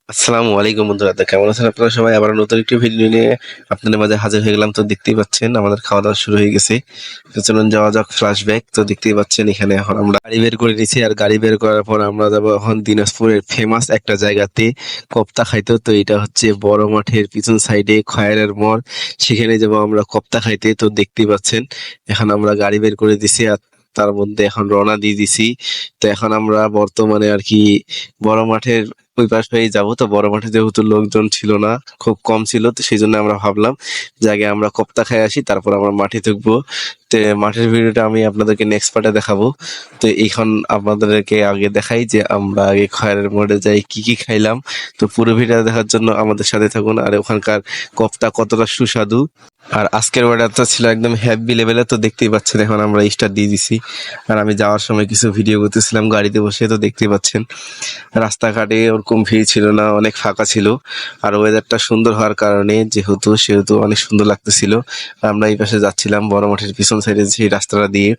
আসসালামু আলাইকুম বন্ধুরা, তো কেমন আছেন আপনারা সবাই? আবার নতুন একটি ভিডিও নিয়ে আপনাদের মাঝে হাজির হয়ে গেলাম। তো দেখতেই পাচ্ছেন আমাদের খাওয়া দাওয়া শুরু হয়ে গেছে। তো চলুন যাওয়া যাক ফ্ল্যাশব্যাক। তো দেখতেই পাচ্ছেন এখানে এখন আমরা গাড়ি বের করে নিয়েছি, আর গাড়ি বের করার পর আমরা যাবো এখন দিনাজপুরের ফেমাস একটা জায়গাতে কপ্তা খাইতে। তো এটা হচ্ছে বড় মাঠের পিছন সাইডে খয়েরের মোড়, সেখানে যাবো আমরা কপ্তা খাইতে। তো দেখতেই পাচ্ছেন এখন আমরা গাড়ি বের করে দিছি, আর তার মধ্যে এখন রওনা দিয়ে দিছি। তো এখন আমরা বর্তমানে আর কি বড় মাঠের ওই পাশ হয়ে যাবো। তো বড় মাঠে যেহেতু লোকজন ছিল না, খুব কম ছিল, তো সেই জন্য আমরা ভাবলাম যে আগে আমরা কপ্তা খাই আসি, তারপর আমরা মাঠে ঢুকবো। তো মাঠের ভিডিওটা আমি আপনাদেরকে নেক্সট পার্টে দেখাবো। তো এখন আপনাদেরকে আগে দেখাই যে আমরা আগে খয়েরের মোড়ে যাই কি কি খাইলাম। তো পুরো ভিডিও দেখার জন্য আমাদের সাথে থাকুন, আর ওখানকার কপ্তা কতটা সুস্বাদু। আর আজকের ওয়েদারটা ছিল একদম হ্যাপি লেভেলে। তো দেখতেই পাচ্ছেন এখন আমরা স্টার্ট দিয়ে দিছি, আর আমি যাওয়ার সময় কিছু ভিডিও করতেছিলাম গাড়িতে বসে। তো দেখতেই পাচ্ছেন রাস্তাঘাটে ওরকম ভিড় ছিল না, অনেক ফাঁকা ছিল। আর ওয়েদারটা সুন্দর হওয়ার কারণে সেহেতু অনেক সুন্দর লাগতেছিল। আমরা এই পাশে যাচ্ছিলাম বড় মাঠের পিছন সাইডে সেই রাস্তাটা দিয়ে।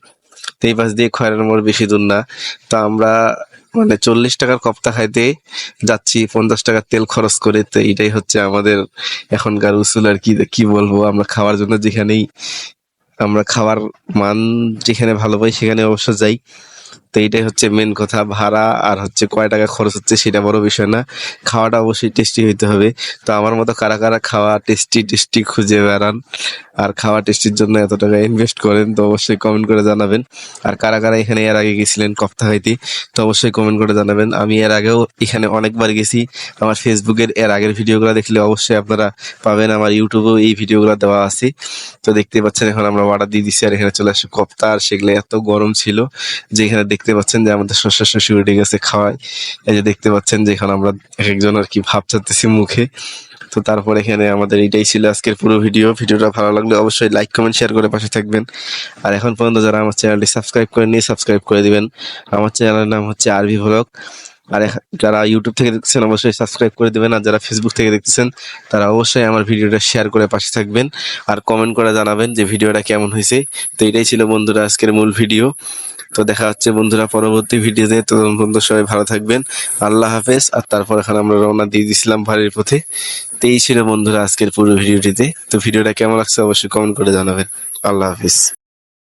তো এই পাশ দিয়ে খয়রার মোড় বেশি দূর না। তো আমরা মানে 40 টাকার কপ্তা খাইতে যাচ্ছি 50 টাকার তেল খরচ করে। তো এটাই হচ্ছে আমাদের এখনকার উসুল আর কি। কি বলবো, আমরা খাওয়ার জন্য যেখানেই আমরা খাওয়ার মান যেখানে ভালো পাই সেখানে অবশ্য যাই। তো এইটাই হচ্ছে মেন কথা। ভাড়া আর হচ্ছে কয় টাকা খরচ হচ্ছে সেটা বড় বিষয় না, খাওয়াটা অবশ্যই টেস্টি হইতে হবে। তো আমার মতো কারা কারা খাওয়া টেস্টি টেস্টি খুঁজে বেড়ান আর খাওয়া টেস্টির জন্য এত টাকা ইনভেস্ট করেন, তো অবশ্যই কমেন্ট করে জানাবেন। আর কারা কারা এখানে এর আগে গেছিলেন কপ্তা খাইতে, তো অবশ্যই কমেন্ট করে জানাবেন। আমি এর আগেও এখানে অনেকবার গেছি। আমার ফেসবুকের এর আগের ভিডিওগুলো দেখলে অবশ্যই আপনারা পাবেন, আমার ইউটিউবেও এই ভিডিওগুলো দেওয়া আছে। তো দেখতে পাচ্ছেন এখন আমরা অর্ডার দিয়ে দিচ্ছি, আর এখানে চলে আসে কপ্তা। আর সেগুলো এত গরম ছিল যে এখানে দেখতে পাচ্ছেন যে আমাদের শস্য উঠে গেছে খাওয়ায়। এই যে দেখতে পাচ্ছেন যে এখন আমরা এক একজন আর কি ভাব চাচ্তেছি মুখে। তো তারপর এখানে আমাদের এটাই ছিল আজকের পুরো ভিডিওটা ভালো লাগলে অবশ্যই লাইক কমেন্ট শেয়ার করে পাশে থাকবেন। আর এখন পর্যন্ত যারা আমার চ্যানেলটি সাবস্ক্রাইব করে নিয়ে সাবস্ক্রাইব করে দিবেন। আমার চ্যানেলের নাম হচ্ছে আরভি ভ্লগ। আর যারা ইউটিউব থেকে দেখছেন অবশ্যই সাবস্ক্রাইব করে দিবেন, আর যারা ফেসবুক থেকে দেখতেছেন তারা অবশ্যই আমার ভিডিওটা শেয়ার করে পাশে থাকবেন, আর কমেন্ট করে জানাবেন যে ভিডিওটা কেমন হয়েছে। তো এটাই ছিল বন্ধুরা আজকের মূল ভিডিও। তো দেখা হচ্ছে বন্ধুরা পরবর্তী ভিডিওতে। তো বন্ধু সবাই ভালো থাকবেন, আল্লাহ হাফেজ। আর তারপর এখন আমরা রওনা দিয়ে দিছিলাম বাড়ির পথে। তো এই ছিল বন্ধুরা আজকের পুরো ভিডিওটিতে। তো ভিডিওটা কেমন লাগছে অবশ্যই কমেন্ট করে জানাবেন। আল্লাহ হাফেজ।